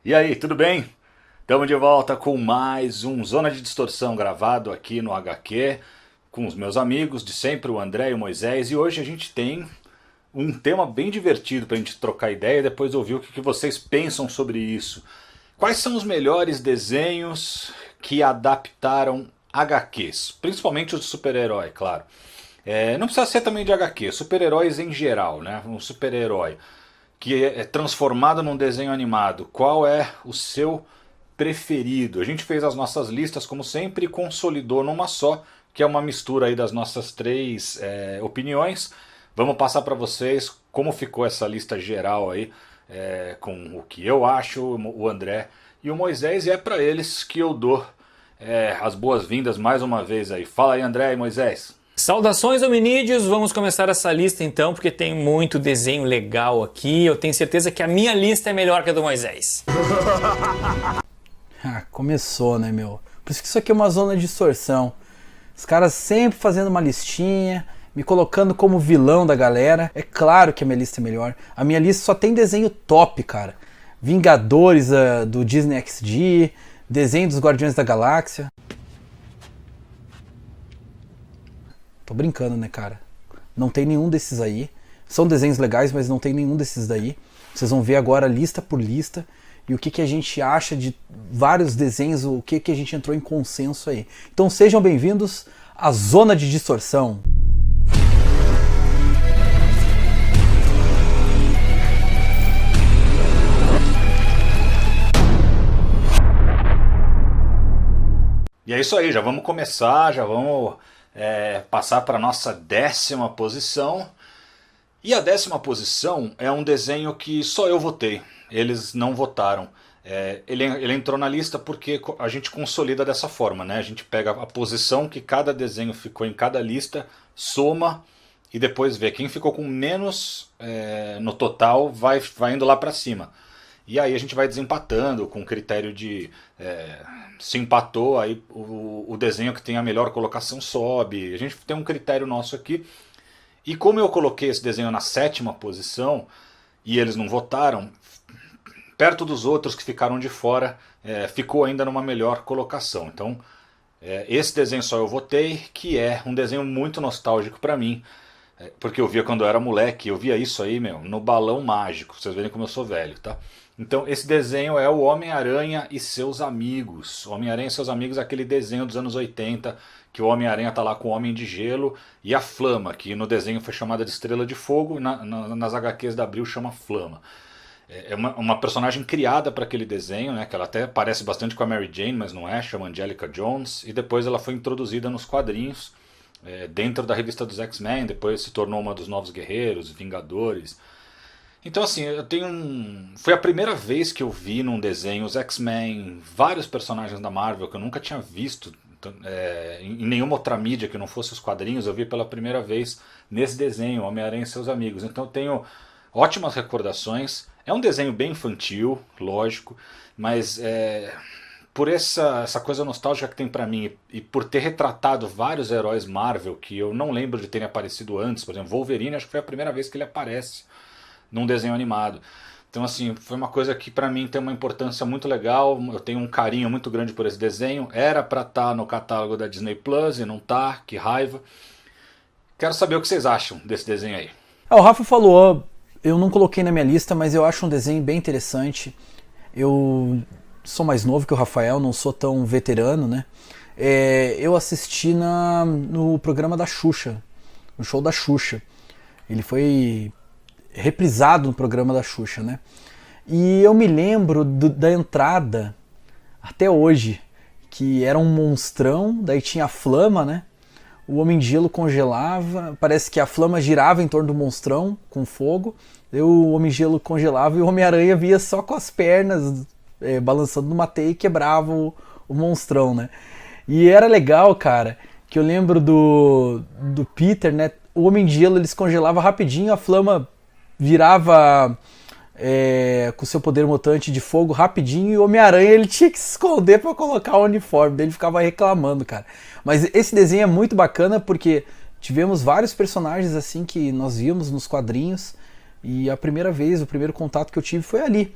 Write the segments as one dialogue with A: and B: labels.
A: E aí, tudo bem? Estamos de volta com mais um Zona de Distorção gravado aqui no HQ com os meus amigos de sempre, o André e o Moisés. E hoje a gente tem um tema bem divertido para a gente trocar ideia e depois ouvir o que vocês pensam sobre isso. Quais são os melhores desenhos que adaptaram HQs? Principalmente os de super-herói, claro. Não precisa ser também de HQ, super-heróis em geral, né? Um super-herói que é transformado num desenho animado. Qual é o seu preferido? A gente fez as nossas listas, como sempre, e consolidou numa só, que é uma mistura aí das nossas três opiniões. Vamos passar para vocês como ficou essa lista geral aí, com o que eu acho, o André e o Moisés, e é para eles que eu dou as boas-vindas mais uma vez aí. Fala aí, André e Moisés.
B: Saudações hominídeos, vamos começar essa lista então, porque tem muito desenho legal aqui. Eu tenho certeza que a minha lista é melhor que a do Moisés.
C: Começou, né, meu? Por isso que isso aqui é uma zona de distorção. Os caras sempre fazendo uma listinha, me colocando como vilão da galera. É claro que a minha lista é melhor. A minha lista só tem desenho top, cara. Vingadores do Disney XD, desenho dos Guardiões da Galáxia. Tô brincando, né, cara? Não tem nenhum desses aí. São desenhos legais, mas não tem nenhum desses daí. Vocês vão ver agora lista por lista e o que a gente acha de vários desenhos, o que a gente entrou em consenso aí. Então sejam bem-vindos à Zona de Distorção.
A: E é isso aí, já vamos começar, já vamos passar para a nossa 10ª posição. E a 10ª posição é um desenho que só eu votei, eles não votaram. Ele entrou na lista porque a gente consolida dessa forma, né? A gente pega a posição que cada desenho ficou em cada lista, soma e depois vê quem ficou com menos no total, vai indo lá para cima. E aí a gente vai desempatando com o critério de se empatou, aí o desenho que tem a melhor colocação sobe. A gente tem um critério nosso aqui. E como eu coloquei esse desenho na 7ª posição e eles não votaram, perto dos outros que ficaram de fora, ficou ainda numa melhor colocação. Então esse desenho só eu votei, que é um desenho muito nostálgico para mim. Porque eu via quando eu era moleque, eu via isso aí, meu, no Balão Mágico. Vocês verem como eu sou velho, tá? Então esse desenho é o Homem-Aranha e seus amigos. Homem-Aranha e seus amigos é aquele desenho dos anos 80, que o Homem-Aranha tá lá com o Homem de Gelo e a Flama, que no desenho foi chamada de Estrela de Fogo, e nas HQs da Abril chama Flama. É uma personagem criada para aquele desenho, né, que ela até parece bastante com a Mary Jane, mas não é, chama Angelica Jones, e depois ela foi introduzida nos quadrinhos, dentro da revista dos X-Men, depois se tornou uma dos Novos Guerreiros, Vingadores. Então assim, foi a primeira vez que eu vi num desenho os X-Men, vários personagens da Marvel que eu nunca tinha visto em nenhuma outra mídia que não fosse os quadrinhos. Eu vi pela primeira vez nesse desenho, Homem-Aranha e seus amigos. Então eu tenho ótimas recordações. É um desenho bem infantil, lógico, mas por essa coisa nostálgica que tem pra mim e por ter retratado vários heróis Marvel que eu não lembro de terem aparecido antes. Por exemplo, Wolverine, acho que foi a primeira vez que ele aparece num desenho animado. Então assim, foi uma coisa que pra mim tem uma importância muito legal. Eu tenho um carinho muito grande por esse desenho. Era pra estar no catálogo da Disney Plus e não tá, que raiva. Quero saber o que vocês acham desse desenho aí.
C: O Rafa falou, eu não coloquei na minha lista, mas eu acho um desenho bem interessante. Eu sou mais novo que o Rafael, não sou tão veterano, né? Eu assisti no programa da Xuxa, no show da Xuxa. Ele foi reprisado no programa da Xuxa, né? E eu me lembro da entrada, até hoje, que era um monstrão, daí tinha a Flama, né? O Homem de Gelo congelava, parece que a Flama girava em torno do monstrão com fogo, daí o Homem de Gelo congelava e o Homem-Aranha via só com as pernas balançando numa teia e quebrava o monstrão, né? E era legal, cara, que eu lembro do Peter, né? O Homem de Gelo ele se congelava rapidinho, a Flama virava com seu poder mutante de fogo rapidinho e o Homem-Aranha ele tinha que se esconder para colocar o uniforme, daí ele ficava reclamando, cara. Mas esse desenho é muito bacana porque tivemos vários personagens assim que nós víamos nos quadrinhos e a primeira vez, o primeiro contato que eu tive foi ali.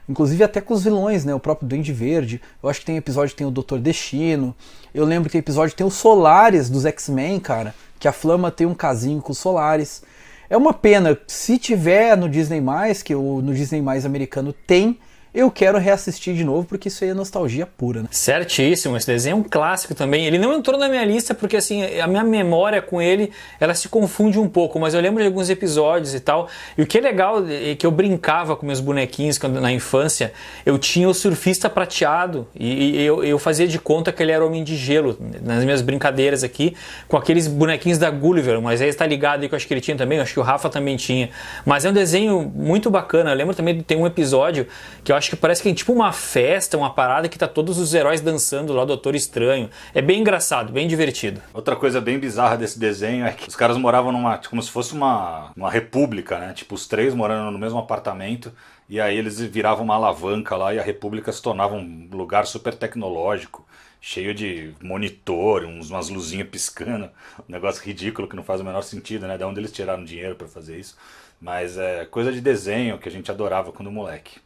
C: inclusive até com os vilões, né? O próprio Duende Verde. Eu acho que tem episódio que tem o Doutor Destino. Eu lembro que tem episódio que tem os Solares dos X-Men, cara, que a Flama tem um casinho com os Solares. É uma pena, se tiver no Disney+, que no Disney+, americano tem, eu quero reassistir de novo, porque isso aí é nostalgia pura, né?
B: Certíssimo, esse desenho é um clássico também. Ele não entrou na minha lista porque assim, a minha memória com ele, ela se confunde um pouco, mas eu lembro de alguns episódios e tal. E o que é legal é que eu brincava com meus bonequinhos quando, na infância, eu tinha o surfista prateado e eu fazia de conta que ele era Homem de Gelo nas minhas brincadeiras aqui, com aqueles bonequinhos da Gulliver, mas aí está ligado aí que eu acho que ele tinha também, eu acho que o Rafa também tinha. Mas é um desenho muito bacana. Eu lembro também de ter um episódio que eu acho que parece que é tipo uma festa, uma parada que tá todos os heróis dançando lá, o Doutor Estranho. É bem engraçado, bem divertido.
A: Outra coisa bem bizarra desse desenho é que os caras moravam como se fosse uma república, né? Tipo, os três morando no mesmo apartamento, e aí eles viravam uma alavanca lá e a república se tornava um lugar super tecnológico, cheio de monitor, umas luzinhas piscando, um negócio ridículo que não faz o menor sentido, né? De onde eles tiraram dinheiro pra fazer isso. Mas é coisa de desenho que a gente adorava quando moleque.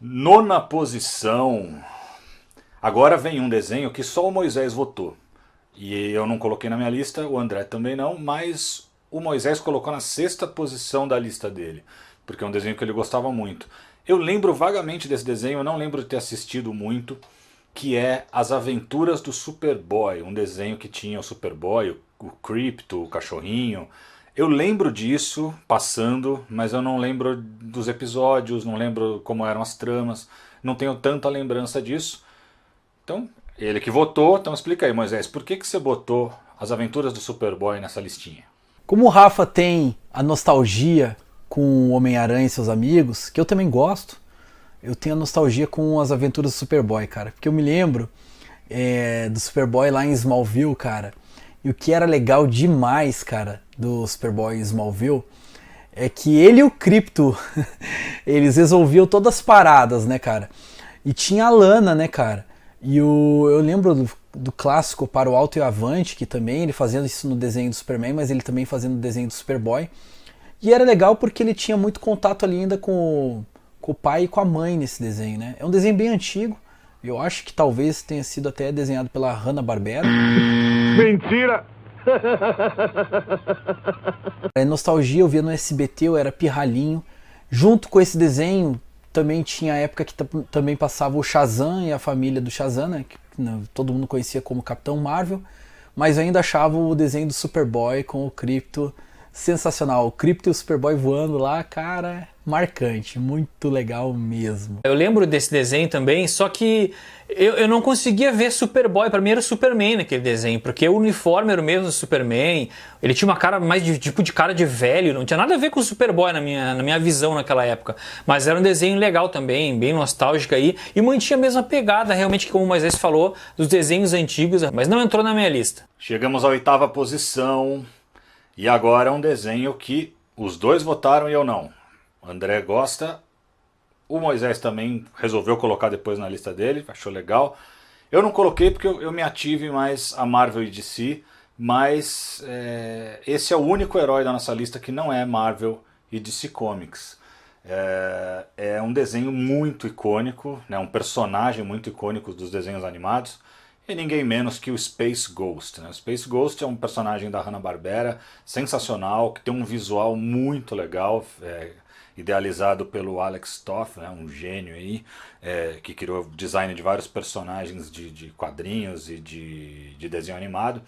A: Nona posição. Agora vem um desenho que só o Moisés votou. E eu não coloquei na minha lista, o André também não, mas o Moisés colocou na sexta posição da lista dele, porque é um desenho que ele gostava muito. Eu lembro vagamente desse desenho, eu não lembro de ter assistido muito, que é As Aventuras do Superboy, um desenho que tinha o Superboy, o Krypto, o cachorrinho. Eu lembro disso passando, mas eu não lembro dos episódios, não lembro como eram as tramas, não tenho tanta lembrança disso. Então, ele que votou, então explica aí, Moisés, por que você botou As Aventuras do Superboy nessa listinha?
C: Como o Rafa tem a nostalgia com o Homem-Aranha e seus amigos, que eu também gosto, eu tenho a nostalgia com As Aventuras do Superboy, cara. Porque eu me lembro do Superboy lá em Smallville, cara. E o que era legal demais, cara, do Superboy em Smallville, é que ele e o Krypto, eles resolviam todas as paradas, né, cara? E tinha a Lana, né, cara? E eu lembro do clássico Para o Alto e Avante, que também ele fazendo isso no desenho do Superman, mas ele também fazendo o desenho do Superboy. E era legal porque ele tinha muito contato ali ainda com o pai e com a mãe nesse desenho, né? É um desenho bem antigo. Eu acho que talvez tenha sido até desenhado pela Hanna-Barbera.
D: Mentira!
C: É nostalgia, eu via no SBT, eu era pirralhinho. Junto com esse desenho, também tinha a época que também passava o Shazam e a família do Shazam, né? Que todo mundo conhecia como Capitão Marvel. Mas eu ainda achava o desenho do Superboy com o Krypto sensacional. O Krypto e o Superboy voando lá, cara, marcante, muito legal mesmo.
B: Eu lembro desse desenho também, só que eu não conseguia ver Superboy. Pra mim era o Superman naquele desenho, porque o uniforme era o mesmo do Superman, ele tinha uma cara mais tipo de cara de velho, não tinha nada a ver com o Superboy na minha visão naquela época. Mas era um desenho legal também, bem nostálgico aí, e mantinha a mesma pegada, realmente, como o Moisés falou, dos desenhos antigos, mas não entrou na minha lista.
A: Chegamos à oitava posição, e agora é um desenho que os dois votaram e eu não. O André gosta, o Moisés também resolveu colocar depois na lista dele, achou legal. Eu não coloquei porque eu me ative mais a Marvel e DC, mas esse é o único herói da nossa lista que não é Marvel e DC Comics. É um desenho muito icônico, né, um personagem muito icônico dos desenhos animados, e ninguém menos que o Space Ghost, né? O Space Ghost é um personagem da Hanna-Barbera sensacional, que tem um visual muito legal, idealizado pelo Alex Toth, né, um gênio aí, que criou design de vários personagens de quadrinhos e de desenho animado.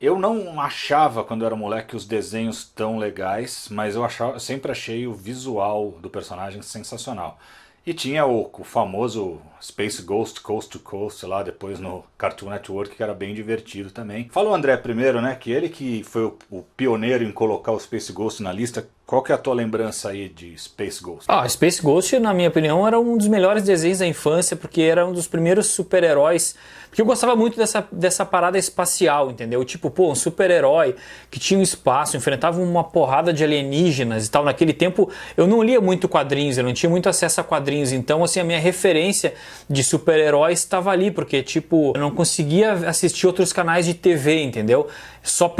A: Eu não achava, quando eu era moleque, os desenhos tão legais, mas eu sempre achei o visual do personagem sensacional. E tinha o famoso Space Ghost Coast to Coast lá depois no Cartoon Network, que era bem divertido também. Fala o André primeiro, né, que ele que foi o pioneiro em colocar o Space Ghost na lista. Qual que é a tua lembrança aí de Space Ghost?
B: Space Ghost, na minha opinião, era um dos melhores desenhos da infância, porque era um dos primeiros super-heróis. Porque eu gostava muito dessa parada espacial, entendeu? Tipo, um super-herói que tinha um espaço, enfrentava uma porrada de alienígenas e tal. Naquele tempo, eu não lia muito quadrinhos, eu não tinha muito acesso a quadrinhos. Então, assim, a minha referência de super-heróis estava ali, porque, tipo, eu não conseguia assistir outros canais de TV, entendeu? só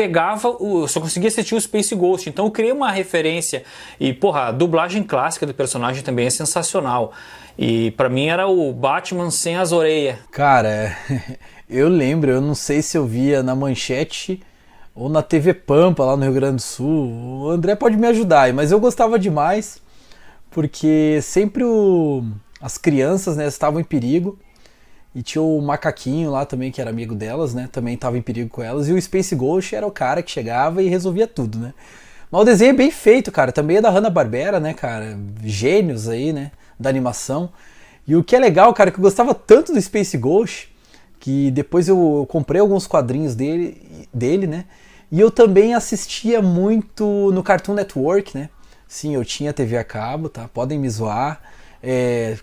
B: só conseguia assistir o Space Ghost. Então eu criei uma referência. E, porra, a dublagem clássica do personagem também é sensacional. E pra mim era o Batman sem as orelhas.
C: Cara, eu lembro, eu não sei se eu via na Manchete ou na TV Pampa lá no Rio Grande do Sul. O André pode me ajudar, mas eu gostava demais porque sempre as crianças, né, estavam em perigo. E tinha o macaquinho lá também, que era amigo delas, né? Também estava em perigo com elas. E o Space Ghost era o cara que chegava e resolvia tudo, né? Mas o desenho é bem feito, cara. Também é da Hanna-Barbera, né, cara? Gênios aí, né? Da animação. E o que é legal, cara, que eu gostava tanto do Space Ghost, que depois eu comprei alguns quadrinhos dele, né? E eu também assistia muito no Cartoon Network, né? Sim, eu tinha TV a cabo, tá? Podem me zoar.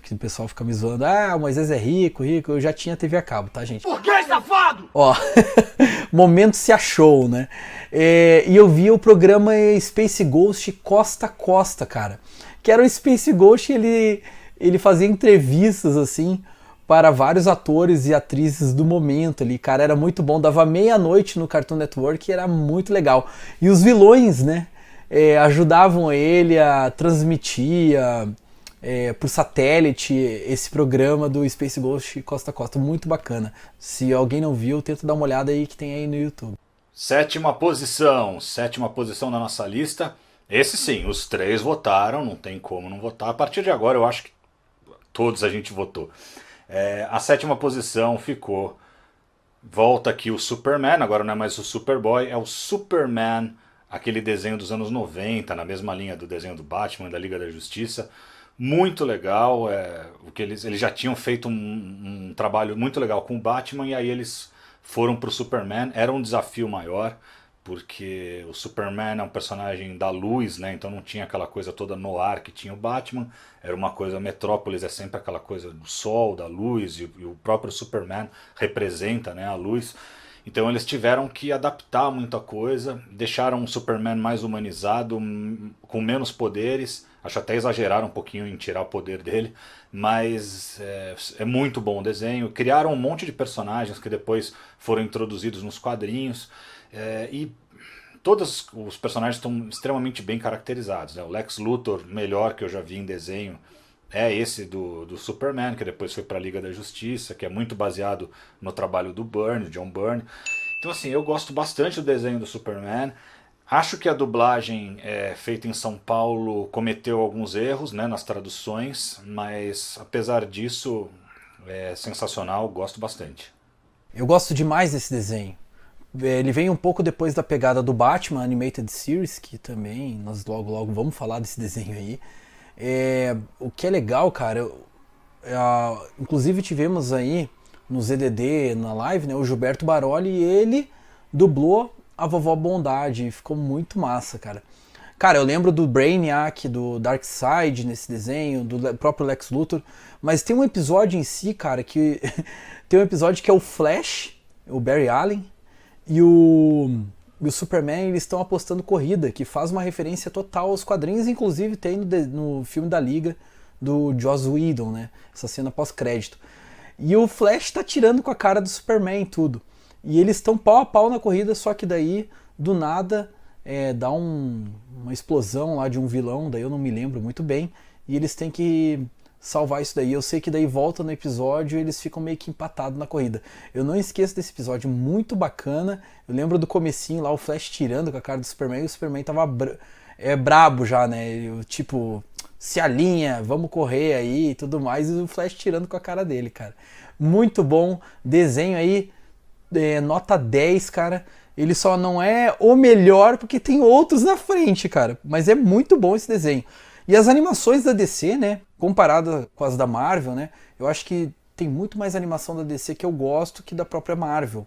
C: Que o pessoal fica me zoando, o Moisés é rico, eu já tinha TV a cabo, tá, gente?
D: Por que, safado?
C: Ó, momento se achou, né? E eu via o programa Space Ghost Costa a Costa, cara, que era o Space Ghost, ele fazia entrevistas, assim, para vários atores e atrizes do momento ali, cara, era muito bom, dava meia-noite no Cartoon Network e era muito legal. E os vilões, né, ajudavam ele a transmitir por satélite esse programa do Space Ghost Costa a Costa, muito bacana. Se alguém não viu, tenta dar uma olhada aí que tem aí no YouTube.
A: Sétima posição na nossa lista. Esse sim, os 3 votaram, não tem como não votar. A partir de agora eu acho que todos a gente votou. A 7ª posição ficou, volta aqui o Superman, agora não é mais o Superboy, é o Superman, aquele desenho dos anos 90, na mesma linha do desenho do Batman, da Liga da Justiça. Muito legal, o que eles já tinham feito um trabalho muito legal com o Batman, e aí eles foram para o Superman. Era um desafio maior, porque o Superman é um personagem da luz, né? Então não tinha aquela coisa toda no ar que tinha o Batman, era uma coisa, Metrópolis é sempre aquela coisa do sol, da luz, e o próprio Superman representa, né, a luz. Então eles tiveram que adaptar muita coisa, deixaram o Superman mais humanizado, com menos poderes. Acho até exageraram um pouquinho em tirar o poder dele, mas é muito bom o desenho. Criaram um monte de personagens que depois foram introduzidos nos quadrinhos, e todos os personagens estão extremamente bem caracterizados, né? O Lex Luthor, melhor que eu já vi em desenho, é esse do Superman, que depois foi para a Liga da Justiça, que é muito baseado no trabalho do John Byrne. Então assim, eu gosto bastante do desenho do Superman. Acho que a dublagem feita em São Paulo cometeu alguns erros, né, nas traduções, mas apesar disso é sensacional, gosto bastante.
C: Eu gosto demais desse desenho. Ele vem um pouco depois da pegada do Batman Animated Series, que também nós logo vamos falar desse desenho aí. O que é legal, cara, inclusive tivemos aí no ZDD, na live, né, o Gilberto Baroli, e ele dublou a Vovó Bondade, ficou muito massa, cara. Cara, eu lembro do Brainiac, do Darkseid nesse desenho, do próprio Lex Luthor, mas tem um episódio em si, cara, que tem um episódio que é o Flash, o Barry Allen, e o Superman, eles estão apostando corrida, que faz uma referência total aos quadrinhos, inclusive tem no filme da Liga do Joss Whedon, né? Essa cena pós-crédito. E o Flash tá tirando com a cara do Superman e tudo. E eles estão pau a pau na corrida, só que daí, do nada, dá uma explosão lá de um vilão, daí eu não me lembro muito bem, e eles têm que salvar isso daí. Eu sei que daí volta no episódio e eles ficam meio que empatados na corrida. Eu não esqueço desse episódio, muito bacana. Eu lembro do comecinho lá, o Flash tirando com a cara do Superman, e o Superman tava brabo já, né? Tipo, se alinha, vamos correr aí e tudo mais, e o Flash tirando com a cara dele, cara. Muito bom, desenho aí, nota 10, cara. Ele só não é o melhor porque tem outros na frente, cara. Mas é muito bom esse desenho. E as animações da DC, né, comparada com as da Marvel, né, eu acho que tem muito mais animação da DC que eu gosto que da própria Marvel.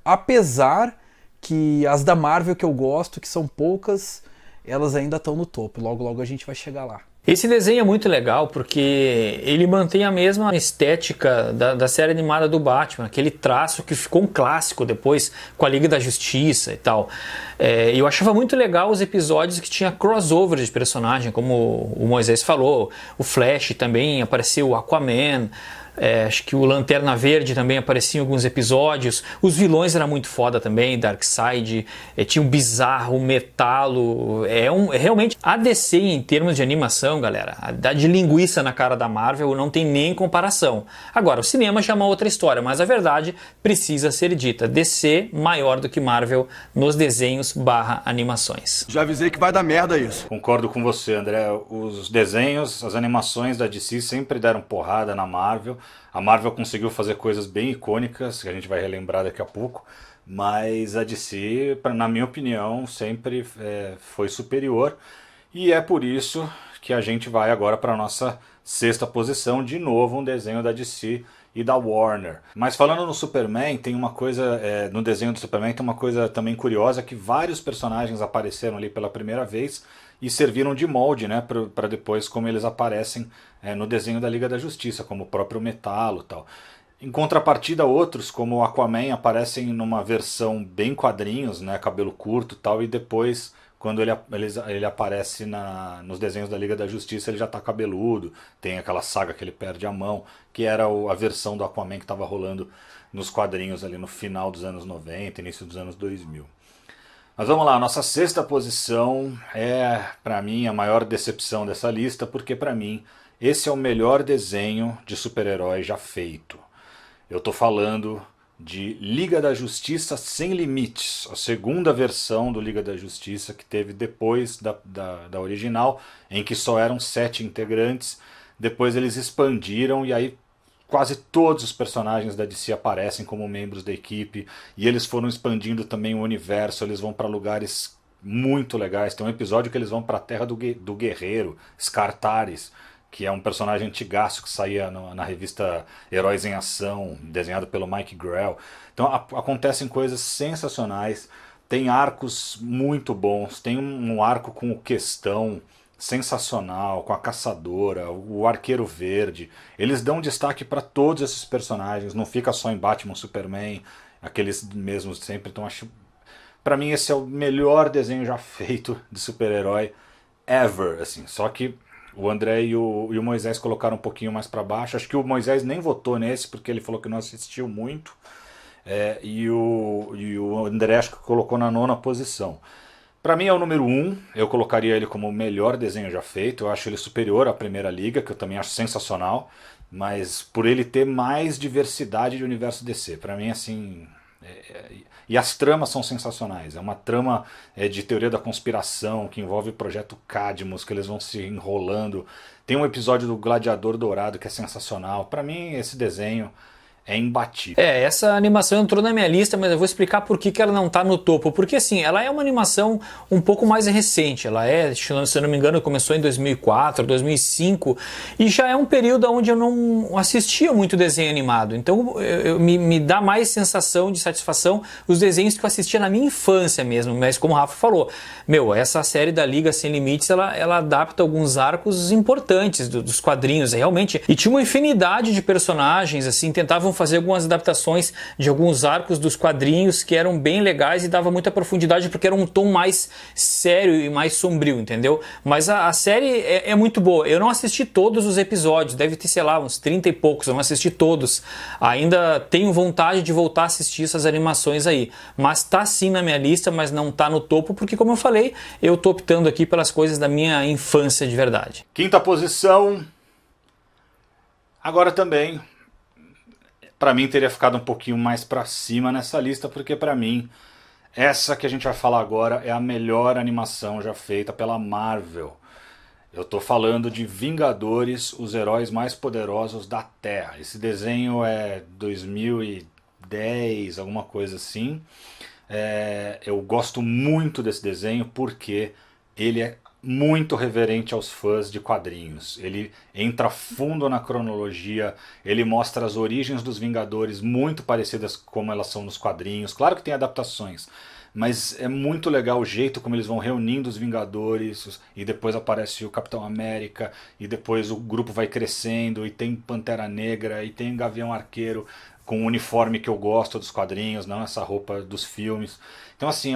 C: Apesar que as da Marvel que eu gosto, que são poucas, elas ainda estão no topo. Logo a gente vai chegar lá.
B: Esse desenho é muito legal porque ele mantém a mesma estética da série animada do Batman, aquele traço que ficou um clássico depois com a Liga da Justiça e tal. Eu achava muito legal os episódios que tinha crossover de personagem, como o Moisés falou, o Flash também, apareceu o Aquaman, acho que o Lanterna Verde também aparecia em alguns episódios. Os vilões eram muito foda também, Darkseid, tinha o Bizarro, o Metalo. Realmente, a DC em termos de animação, galera, a de linguiça na cara da Marvel não tem nem comparação. Agora, o cinema já é uma outra história, mas a verdade precisa ser dita. DC maior do que Marvel nos desenhos / animações.
E: Já avisei que vai dar merda isso.
A: Concordo com você, André. Os desenhos, as animações da DC sempre deram porrada na Marvel. A Marvel conseguiu fazer coisas bem icônicas, que a gente vai relembrar daqui a pouco. Mas a DC, na minha opinião, sempre foi superior. E é por isso que a gente vai agora para a nossa 6ª posição. De novo, um desenho da DC e da Warner. Mas falando no Superman, tem uma coisa, no desenho do Superman tem uma coisa também curiosa, que vários personagens apareceram ali pela primeira vez e serviram de molde, né, para depois como eles aparecem no desenho da Liga da Justiça, como o próprio Metalo e tal. Em contrapartida, outros, como o Aquaman, aparecem numa versão bem quadrinhos, né, cabelo curto e tal, e depois, quando ele aparece nos desenhos da Liga da Justiça, ele já tá cabeludo, tem aquela saga que ele perde a mão, que era a versão do Aquaman que estava rolando nos quadrinhos ali no final dos anos 90, início dos anos 2000. Mas vamos lá, a nossa 6ª posição é, para mim, a maior decepção dessa lista, porque para mim, esse é o melhor desenho de super-herói já feito. Eu tô falando de Liga da Justiça Sem Limites, a segunda versão do Liga da Justiça, que teve depois da original, em que só eram 7 integrantes. Depois eles expandiram e aí quase todos os personagens da DC aparecem como membros da equipe, e eles foram expandindo também o universo, eles vão para lugares muito legais. Tem um episódio que eles vão para a Terra do Guerreiro, Skartaris, que é um personagem antigaço que saía na revista Heróis em Ação, desenhado pelo Mike Grell. Então acontecem coisas sensacionais, tem arcos muito bons, tem um arco com o Questão sensacional, com a Caçadora, o Arqueiro Verde. Eles dão destaque para todos esses personagens, não fica só em Batman, Superman, aqueles mesmos sempre. Então para mim esse é o melhor desenho já feito de super-herói ever, assim. Só que o André e o Moisés colocaram um pouquinho mais para baixo. Acho que o Moisés nem votou nesse, porque ele falou que não assistiu muito. E o André acho que colocou na 9ª posição. Para mim é o número 1, eu colocaria ele como o melhor desenho já feito. Eu acho ele superior à Primeira Liga, que eu também acho sensacional. Mas por ele ter mais diversidade de universo DC. Para mim, assim... E as tramas são sensacionais. É uma trama de teoria da conspiração que envolve o projeto Cadmus, que eles vão se enrolando. Tem um episódio do Gladiador Dourado que é sensacional. Para mim, esse desenho é imbatível.
B: Essa animação entrou na minha lista, mas eu vou explicar por que ela não está no topo. Porque assim, ela é uma animação um pouco mais recente. Ela se eu não me engano, começou em 2004, 2005. E já é um período onde eu não assistia muito desenho animado. Então me dá mais sensação de satisfação os desenhos que eu assistia na minha infância mesmo. Mas como o Rafa falou, essa série da Liga Sem Limites, ela adapta alguns arcos importantes dos quadrinhos, realmente. E tinha uma infinidade de personagens, assim, tentavam fazer algumas adaptações de alguns arcos dos quadrinhos que eram bem legais e dava muita profundidade porque era um tom mais sério e mais sombrio, entendeu? Mas a série é muito boa. Eu não assisti todos os episódios, deve ter, sei lá, uns 30 e poucos, eu não assisti todos. Ainda tenho vontade de voltar a assistir essas animações aí. Mas tá sim na minha lista, mas não tá no topo porque, como eu falei, eu tô optando aqui pelas coisas da minha infância de verdade.
A: 5ª posição. Agora também... Para mim teria ficado um pouquinho mais para cima nessa lista, porque para mim essa que a gente vai falar agora é a melhor animação já feita pela Marvel. Eu tô falando de Vingadores, os heróis mais poderosos da Terra. Esse desenho é 2010, alguma coisa assim. Eu gosto muito desse desenho porque ele é muito reverente aos fãs de quadrinhos. Ele entra fundo na cronologia, ele mostra as origens dos Vingadores muito parecidas como elas são nos quadrinhos. Claro que tem adaptações, mas é muito legal o jeito como eles vão reunindo os Vingadores, e depois aparece o Capitão América, e depois o grupo vai crescendo, e tem Pantera Negra, e tem Gavião Arqueiro, com o uniforme que eu gosto dos quadrinhos, não essa roupa dos filmes. Então assim,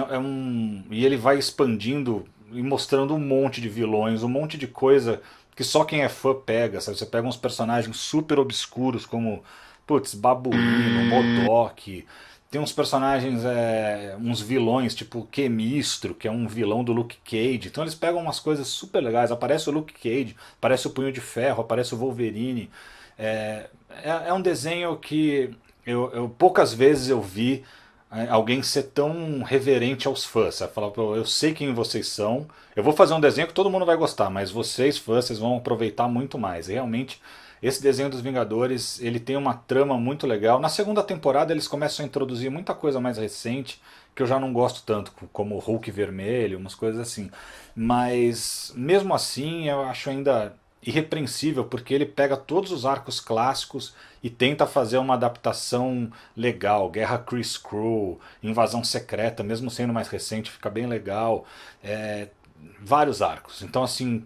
A: e ele vai expandindo e mostrando um monte de vilões, um monte de coisa que só quem é fã pega, sabe? Você pega uns personagens super obscuros como, putz, Babuíno, MODOK. Tem uns personagens, uns vilões, tipo Chemistro, que é um vilão do Luke Cage. Então eles pegam umas coisas super legais. Aparece o Luke Cage, aparece o Punho de Ferro, aparece o Wolverine. É um desenho que eu poucas vezes eu vi alguém ser tão reverente aos fãs. Sabe? Falar, "Pô, eu sei quem vocês são, eu vou fazer um desenho que todo mundo vai gostar, mas vocês, fãs, vocês vão aproveitar muito mais." E realmente, esse desenho dos Vingadores, ele tem uma trama muito legal. Na segunda temporada eles começam a introduzir muita coisa mais recente, que eu já não gosto tanto, como o Hulk vermelho, umas coisas assim. Mas, mesmo assim, eu acho ainda irrepreensível, porque ele pega todos os arcos clássicos e tenta fazer uma adaptação legal. Guerra Kree-Skrull, Invasão Secreta, mesmo sendo mais recente, fica bem legal. Vários arcos. Então, assim,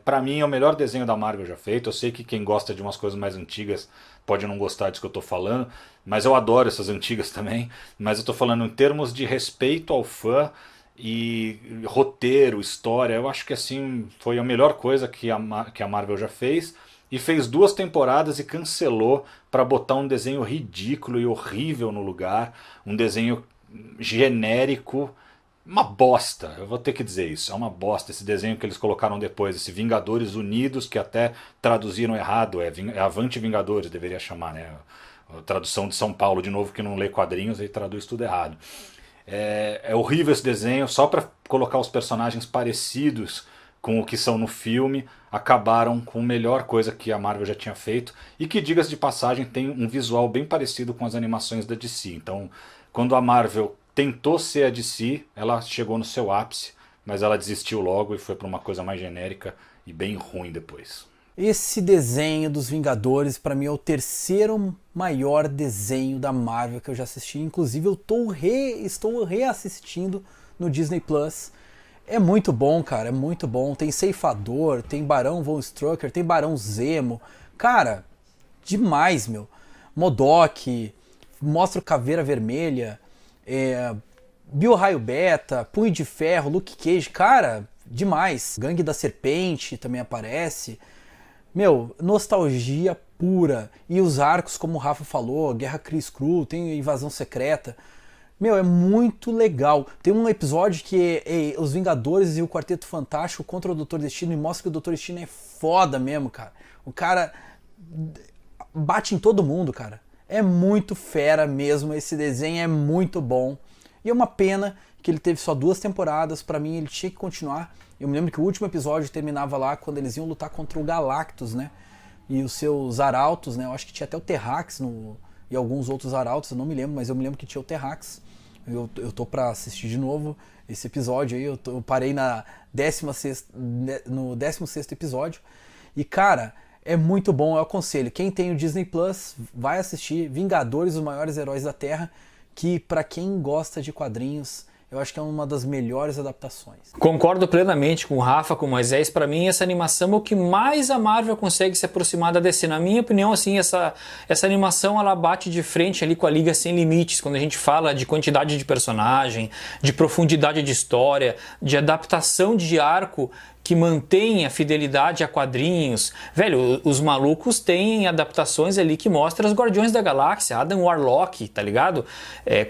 A: pra mim é o melhor desenho da Marvel já feito. Eu sei que quem gosta de umas coisas mais antigas pode não gostar disso que eu tô falando, mas eu adoro essas antigas também. Mas eu tô falando em termos de respeito ao fã e roteiro, história. Eu acho que assim foi a melhor coisa que a Marvel já fez. E fez 2 temporadas e cancelou para botar um desenho ridículo e horrível no lugar. Um desenho genérico. Uma bosta, eu vou ter que dizer isso. É uma bosta esse desenho que eles colocaram depois. Esse Vingadores Unidos, que até traduziram errado. É Avante Vingadores, deveria chamar, né? A tradução de São Paulo, de novo, que não lê quadrinhos e traduz tudo errado. É horrível esse desenho, só para colocar os personagens parecidos com o que são no filme, acabaram com a melhor coisa que a Marvel já tinha feito, e que, diga-se de passagem, tem um visual bem parecido com as animações da DC. Então, quando a Marvel tentou ser a DC, ela chegou no seu ápice, mas ela desistiu logo e foi para uma coisa mais genérica e bem ruim depois.
C: Esse desenho dos Vingadores, pra mim, é o terceiro maior desenho da Marvel que eu já assisti. Inclusive, eu estou reassistindo no Disney Plus. É muito bom, cara, é muito bom. Tem Ceifador, tem Barão Von Strucker, tem Barão Zemo. Cara, demais, meu. MODOK, mostra o Caveira Vermelha, Bill Raio Beta, Punho de Ferro, Luke Cage. Cara, demais. Gangue da Serpente também aparece. Meu, nostalgia pura. E os arcos, como o Rafa falou, Guerra Kree-Skrull, tem Invasão Secreta. Meu, é muito legal. Tem um episódio que é os Vingadores e o Quarteto Fantástico contra o Dr. Destino e mostra que o Dr. Destino é foda mesmo, cara. O cara bate em todo mundo, cara. É muito fera mesmo, esse desenho é muito bom. E é uma pena que ele teve só 2 temporadas, pra mim ele tinha que continuar. Eu me lembro que o último episódio terminava lá quando eles iam lutar contra o Galactus, né? E os seus arautos, né? Eu acho que tinha até o Terrax e alguns outros arautos, eu não me lembro, mas eu me lembro que tinha o Terrax. Eu tô pra assistir de novo esse episódio aí, eu parei no 16º episódio. E cara, é muito bom, eu aconselho. Quem tem o Disney Plus, vai assistir Vingadores, os Maiores Heróis da Terra, que pra quem gosta de quadrinhos, eu acho que é uma das melhores adaptações.
B: Concordo plenamente com o Rafa, com o Moisés. Para mim, essa animação é o que mais a Marvel consegue se aproximar da DC. Na minha opinião, assim, essa animação ela bate de frente ali com a Liga Sem Limites, quando a gente fala de quantidade de personagem, de profundidade de história, de adaptação de arco que mantém a fidelidade a quadrinhos. Velho, os malucos têm adaptações ali que mostram os Guardiões da Galáxia, Adam Warlock, tá ligado?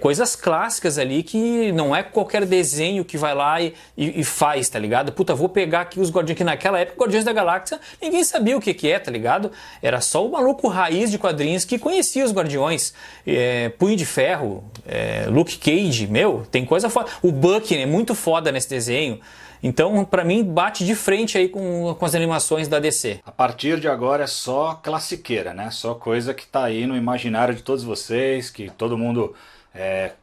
B: Coisas clássicas ali que não é qualquer desenho que vai lá e faz, tá ligado? Puta, vou pegar aqui os Guardiões, que naquela época Guardiões da Galáxia ninguém sabia o que é, tá ligado? Era só o maluco raiz de quadrinhos que conhecia os Guardiões. Punho de Ferro, Luke Cage, meu, tem coisa foda. O Bucky é muito foda nesse desenho. Então, pra mim, bate de frente aí com as animações da DC.
A: A partir de agora é só classiqueira, né? Só coisa que tá aí no imaginário de todos vocês, que todo mundo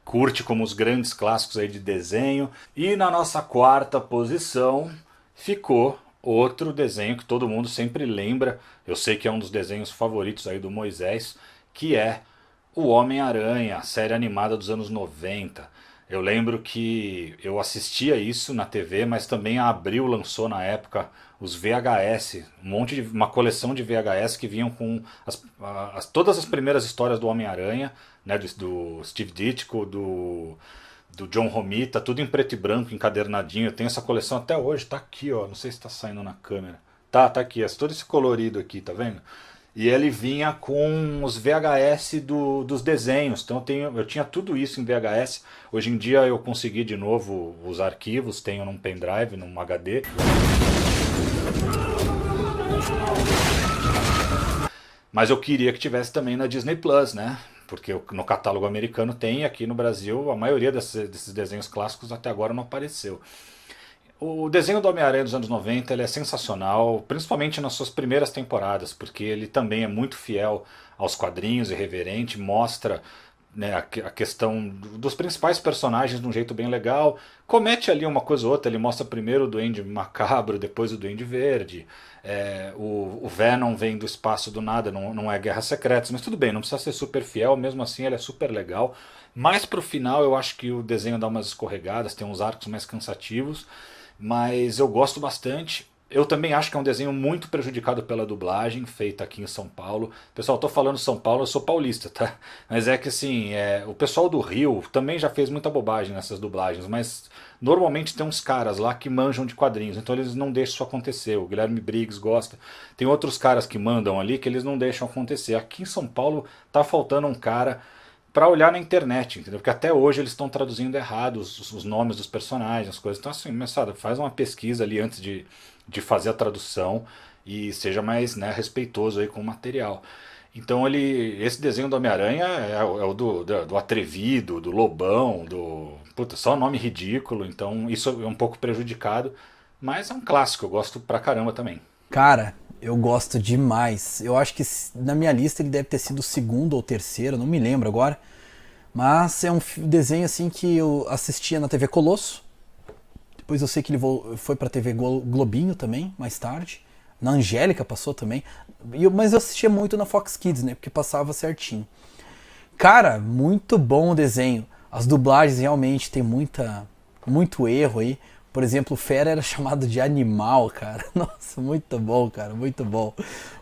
A: curte como os grandes clássicos aí de desenho. E na nossa 4ª posição ficou outro desenho que todo mundo sempre lembra. Eu sei que é um dos desenhos favoritos aí do Moisés, que é o Homem-Aranha, a série animada dos anos 90. Eu lembro que eu assistia isso na TV, mas também a Abril lançou na época os VHS, uma coleção de VHS que vinham com todas as primeiras histórias do Homem-Aranha, né, do Steve Ditko, do John Romita, tudo em preto e branco, encadernadinho. Eu tenho essa coleção até hoje, tá aqui, ó, não sei se tá saindo na câmera. Tá aqui, todo esse colorido aqui, tá vendo? E ele vinha com os VHS dos desenhos, então eu tinha tudo isso em VHS. Hoje em dia eu consegui de novo os arquivos, tenho num pendrive, num HD. Mas eu queria que tivesse também na Disney Plus, né? Porque no catálogo americano tem, aqui no Brasil a maioria desses desenhos clássicos até agora não apareceu. O desenho do Homem-Aranha dos anos 90 ele é sensacional, principalmente nas suas primeiras temporadas, porque ele também é muito fiel aos quadrinhos, irreverente, mostra, né, a questão dos principais personagens de um jeito bem legal. Comete ali uma coisa ou outra, ele mostra primeiro o Duende Macabro, depois o Duende Verde. O Venom vem do espaço do nada, não é Guerras Secretas, mas tudo bem, não precisa ser super fiel, mesmo assim ele é super legal. Mais pro final eu acho que o desenho dá umas escorregadas, tem uns arcos mais cansativos, mas eu gosto bastante. Eu também acho que é um desenho muito prejudicado pela dublagem feita aqui em São Paulo. Pessoal, eu tô falando São Paulo, eu sou paulista, tá? Mas é que assim, o pessoal do Rio também já fez muita bobagem nessas dublagens, mas normalmente tem uns caras lá que manjam de quadrinhos, então eles não deixam isso acontecer. O Guilherme Briggs gosta. Tem outros caras que mandam ali que eles não deixam acontecer. Aqui em São Paulo tá faltando um cara para olhar na internet, entendeu? Porque até hoje eles estão traduzindo errado os nomes dos personagens, as coisas. Então assim, moçada, faz uma pesquisa ali antes de fazer a tradução e seja mais, né, respeitoso aí com o material. Então esse desenho do Homem-Aranha é o do atrevido, do lobão, puta, só nome ridículo, então isso é um pouco prejudicado, mas é um clássico, eu gosto pra caramba também.
C: Cara, eu gosto demais. Eu acho que na minha lista ele deve ter sido o segundo ou terceiro, não me lembro agora. Mas é um desenho assim que eu assistia na TV Colosso. Depois eu sei que ele foi pra TV Globinho também, mais tarde. Na Angélica passou também. Mas eu assistia muito na Fox Kids, né? Porque passava certinho. Cara, muito bom o desenho. As dublagens realmente tem muito erro aí. Por exemplo, o Fera era chamado de Animal, cara. Nossa, muito bom, cara, muito bom.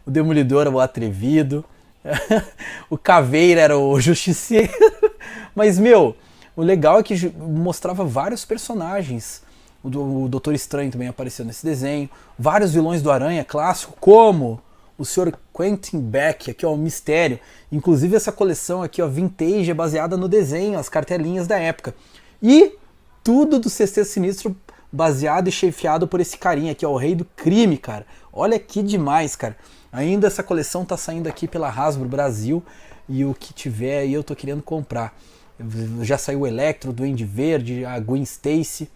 C: O Demolidor era o Atrevido. O Caveira era o Justiceiro. Mas, o legal é que mostrava vários personagens. O Doutor Estranho também apareceu nesse desenho. Vários vilões do Aranha clássico, como o Sr. Quentin Beck, aqui ó, o Mistério. Inclusive essa coleção aqui, ó, vintage, é baseada no desenho, as cartelinhas da época. E tudo do Sexteto Sinistro baseado e chefiado por esse carinha aqui, ó, o Rei do Crime, cara. Olha que demais, cara. Ainda essa coleção tá saindo aqui pela Hasbro Brasil e o que tiver aí eu tô querendo comprar. Já saiu o Electro, o Duende Verde, a Gwen Stacy,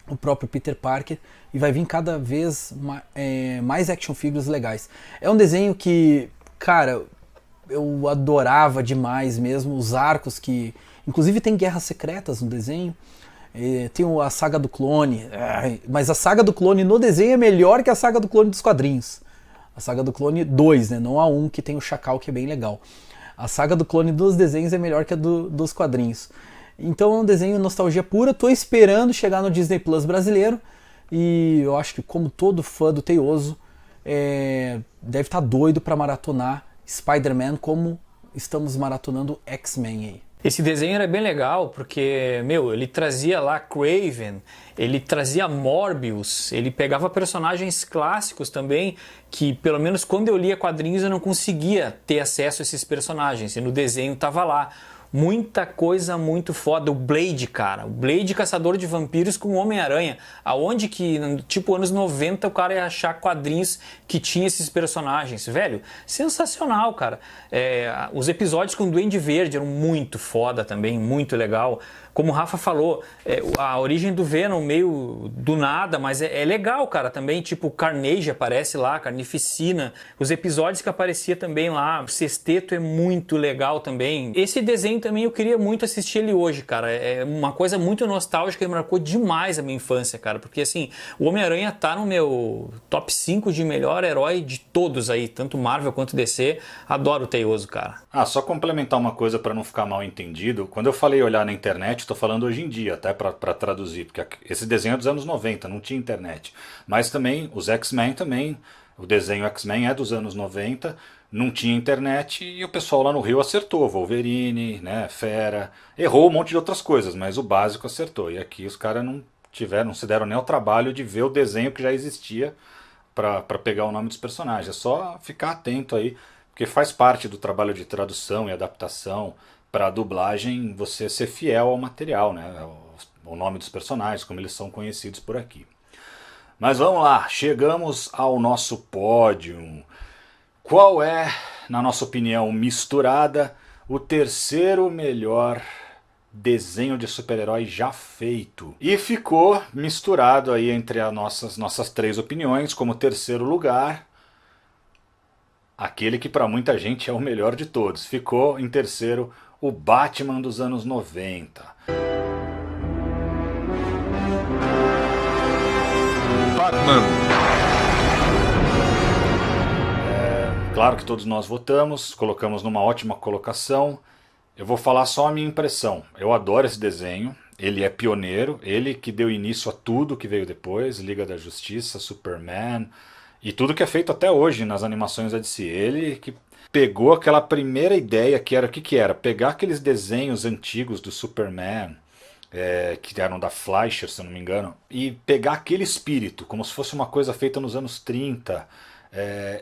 C: o próprio Peter Parker e vai vir cada vez mais action figures legais. É um desenho que, cara, eu adorava demais mesmo, os arcos que... Inclusive tem Guerras Secretas no desenho. Tem a saga do clone, mas a saga do clone no desenho é melhor que a saga do clone dos quadrinhos. A saga do clone 2, né? Não a 1 que tem o Chacal, que é bem legal. A saga do clone dos desenhos é melhor que a dos quadrinhos. Então é um desenho nostalgia pura. Tô esperando chegar no Disney Plus brasileiro. E eu acho que, como todo fã do Teioso, deve estar doido para maratonar Spider-Man como estamos maratonando X-Men aí.
B: Esse desenho era bem legal porque, ele trazia lá Kraven, ele trazia Morbius, ele pegava personagens clássicos também, que pelo menos quando eu lia quadrinhos eu não conseguia ter acesso a esses personagens, e no desenho tava lá. Muita coisa muito foda. O Blade, cara. O Blade, caçador de vampiros com o Homem-Aranha. Aonde que, tipo, anos 90, o cara ia achar quadrinhos que tinha esses personagens. Velho, sensacional, cara. Os episódios com o Duende Verde eram muito foda também, muito legal. Como o Rafa falou, a origem do Venom meio do nada, mas é legal, cara, também. Tipo, o Carnage aparece lá, Carnificina. Os episódios que aparecia também lá, o Sexteto é muito legal também. Esse desenho também eu queria muito assistir ele hoje, cara. É uma coisa muito nostálgica e marcou demais a minha infância, cara. Porque, assim, o Homem-Aranha tá no meu top 5 de melhor herói de todos aí, tanto Marvel quanto DC. Adoro o Teioso, cara.
A: Só complementar uma coisa para não ficar mal entendido. Quando eu falei olhar na internet, estou falando hoje em dia, até para traduzir, porque esse desenho é dos anos 90, não tinha internet. Mas também, os X-Men também, o desenho X-Men é dos anos 90, não tinha internet e o pessoal lá no Rio acertou. Wolverine, né, Fera, errou um monte de outras coisas, mas o básico acertou. E aqui os caras não se deram nem ao trabalho de ver o desenho que já existia para pegar o nome dos personagens. É só ficar atento aí, porque faz parte do trabalho de tradução e adaptação para a dublagem você ser fiel ao material, né? O nome dos personagens, como eles são conhecidos por aqui. Mas vamos lá, chegamos ao nosso pódio. Qual é, na nossa opinião misturada, o terceiro melhor desenho de super-herói já feito? E ficou misturado aí entre as nossas três opiniões, como terceiro lugar, aquele que para muita gente é o melhor de todos. Ficou em terceiro o Batman dos anos 90.
D: Batman.
A: Claro que todos nós votamos, colocamos numa ótima colocação. Eu vou falar só a minha impressão. Eu adoro esse desenho, ele é pioneiro, ele que deu início a tudo que veio depois, Liga da Justiça, Superman e tudo que é feito até hoje nas animações da DC. Ele que pegou aquela primeira ideia que era o que era? Pegar aqueles desenhos antigos do Superman, que eram da Fleischer, se eu não me engano, e pegar aquele espírito, como se fosse uma coisa feita nos anos 30,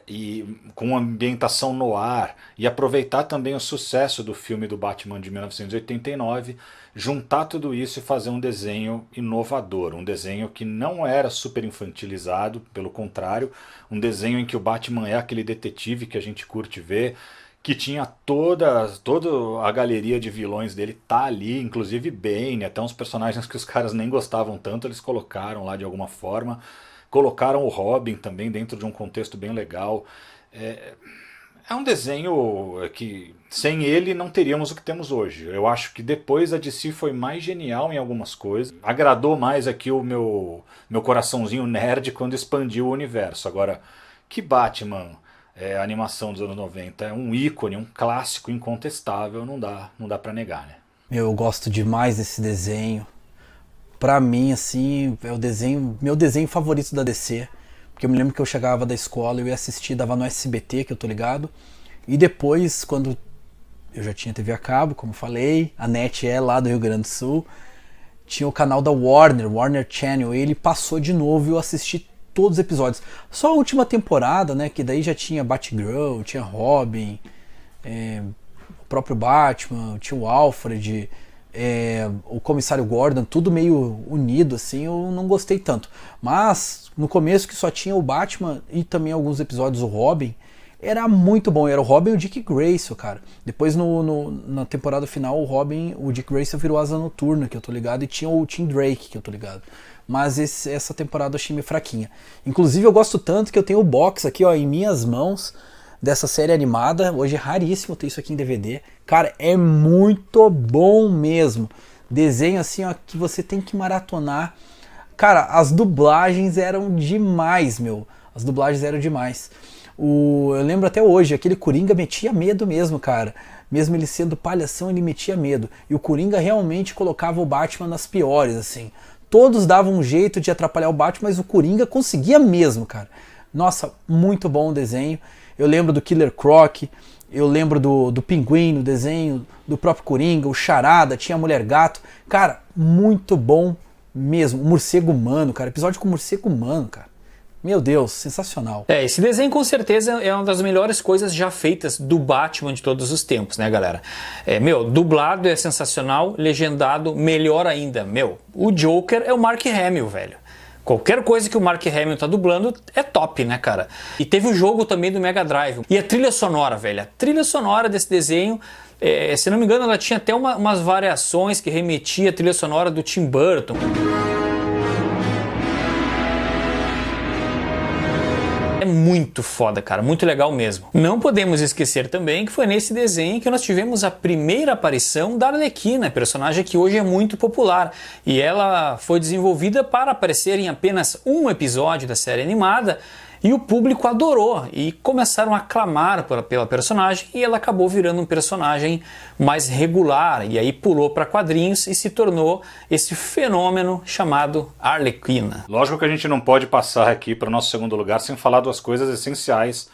A: e com uma ambientação no ar, e aproveitar também o sucesso do filme do Batman de 1989, juntar tudo isso e fazer um desenho inovador, um desenho que não era super infantilizado, pelo contrário, um desenho em que o Batman é aquele detetive que a gente curte ver, que tinha toda a galeria de vilões dele tá ali, inclusive Bane, até uns personagens que os caras nem gostavam tanto, eles colocaram lá de alguma forma. Colocaram o Robin também dentro de um contexto bem legal. É um desenho que sem ele não teríamos o que temos hoje. Eu acho que depois a DC foi mais genial em algumas coisas. Agradou mais aqui o meu coraçãozinho nerd quando expandiu o universo. Agora, que Batman, a animação dos anos 90, é um ícone, um clássico incontestável, não dá para negar, né?
C: Eu gosto demais desse desenho. Pra mim, assim, é meu desenho favorito da DC. Porque eu me lembro que eu chegava da escola, eu ia assistir, dava no SBT, que eu tô ligado. E depois, quando eu já tinha TV a cabo, como falei, a NET é lá do Rio Grande do Sul, tinha o canal da Warner Channel, e ele passou de novo e eu assisti todos os episódios. Só a última temporada, né, que daí já tinha Batgirl, tinha Robin, o próprio Batman, tinha o Alfred, o Comissário Gordon, tudo meio unido, assim, eu não gostei tanto. Mas no começo, que só tinha o Batman e também alguns episódios o Robin, era muito bom. Era o Robin e o Dick Grayson, cara. Depois na temporada final o Dick Grayson virou Asa Noturna, que eu tô ligado, e tinha o Tim Drake, que eu tô ligado. Mas essa temporada eu achei meio fraquinha. Inclusive eu gosto tanto que eu tenho o box aqui, ó, em minhas mãos, dessa série animada. Hoje é raríssimo ter isso aqui em DVD. Cara, é muito bom mesmo. Desenho assim, ó, que você tem que maratonar. Cara, as dublagens eram demais, meu. As dublagens eram demais. Eu lembro até hoje, aquele Coringa metia medo mesmo, cara. Mesmo ele sendo palhação, ele metia medo. E o Coringa realmente colocava o Batman nas piores, assim. Todos davam um jeito de atrapalhar o Batman, mas o Coringa conseguia mesmo, cara. Nossa, muito bom o desenho. Eu lembro do Killer Croc, eu lembro do Pinguim no desenho, do próprio Coringa, o Charada, tinha a Mulher Gato. Cara, muito bom mesmo. O Morcego Humano, cara. Episódio com o Morcego Humano, cara. Meu Deus, sensacional.
B: Esse desenho com certeza é uma das melhores coisas já feitas do Batman de todos os tempos, né, galera? Dublado é sensacional, legendado melhor ainda. O Joker é o Mark Hamill, velho. Qualquer coisa que o Mark Hamill tá dublando é top, né, cara? E teve o jogo também do Mega Drive. E a trilha sonora, velho. A trilha sonora desse desenho, se não me engano, ela tinha até umas variações que remetia à trilha sonora do Tim Burton. É muito foda, cara, muito legal mesmo. Não podemos esquecer também que foi nesse desenho que nós tivemos a primeira aparição da Arlequina, personagem que hoje é muito popular. E ela foi desenvolvida para aparecer em apenas um episódio da série animada, e o público adorou e começaram a clamar pela personagem, e ela acabou virando um personagem mais regular, e aí pulou para quadrinhos e se tornou esse fenômeno chamado Arlequina.
A: Lógico que a gente não pode passar aqui para o nosso segundo lugar sem falar duas coisas essenciais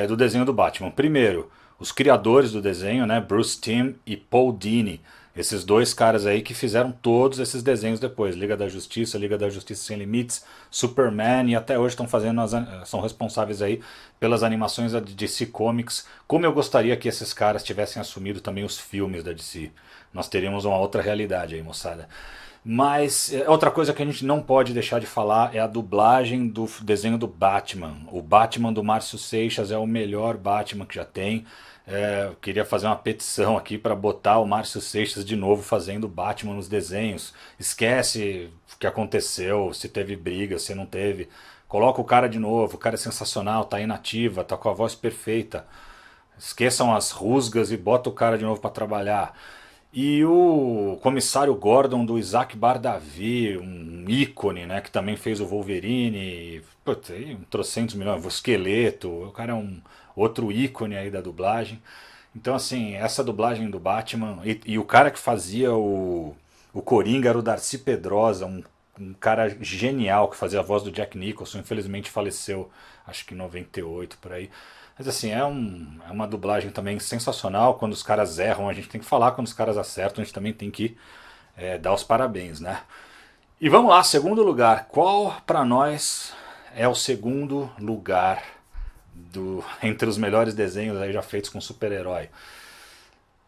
A: do desenho do Batman. Primeiro, os criadores do desenho, né, Bruce Timm e Paul Dini. Esses dois caras aí que fizeram todos esses desenhos depois. Liga da Justiça, Liga da Justiça Sem Limites, Superman, e até hoje estão fazendo são responsáveis aí pelas animações da DC Comics. Como eu gostaria que esses caras tivessem assumido também os filmes da DC. Nós teríamos uma outra realidade aí, moçada. Mas outra coisa que a gente não pode deixar de falar é a dublagem do desenho do Batman. O Batman do Márcio Seixas é o melhor Batman que já tem. Eu queria fazer uma petição aqui para botar o Márcio Seixas de novo fazendo Batman nos desenhos. Esquece o que aconteceu, se teve briga, se não teve. Coloca o cara de novo, o cara é sensacional, tá inativa, tá com a voz perfeita. Esqueçam as rusgas e bota o cara de novo para trabalhar. E o comissário Gordon do Isaac Bardavi, um ícone, né, que também fez o Wolverine, putz, aí, 300 milhões, o Esqueleto, o cara é um outro ícone aí da dublagem. Então, assim, essa dublagem do Batman, e o cara que fazia o Coringa era o Darcy Pedrosa, um cara genial que fazia a voz do Jack Nicholson, infelizmente faleceu, acho que em 98 por aí. Mas assim, é uma dublagem também sensacional. Quando os caras erram, a gente tem que falar. Quando os caras acertam, a gente também tem que dar os parabéns, né? E vamos lá, segundo lugar. Qual para nós é o segundo lugar entre os melhores desenhos aí já feitos com super-herói?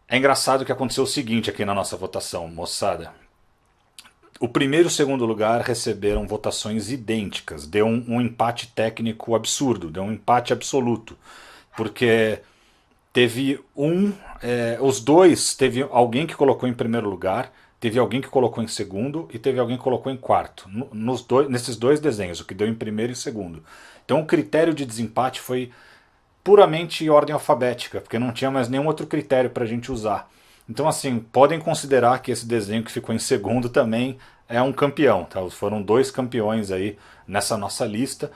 A: É engraçado que aconteceu o seguinte aqui na nossa votação, moçada. O primeiro e o segundo lugar receberam votações idênticas. Deu um empate técnico absurdo, deu um empate absoluto. Porque teve os dois, teve alguém que colocou em primeiro lugar, teve alguém que colocou em segundo e teve alguém que colocou em quarto. Nesses dois desenhos, o que deu em primeiro e segundo. Então o critério de desempate foi puramente ordem alfabética, porque não tinha mais nenhum outro critério para a gente usar. Então, assim, podem considerar que esse desenho que ficou em segundo também é um campeão. Tá? Foram dois campeões aí nessa nossa lista.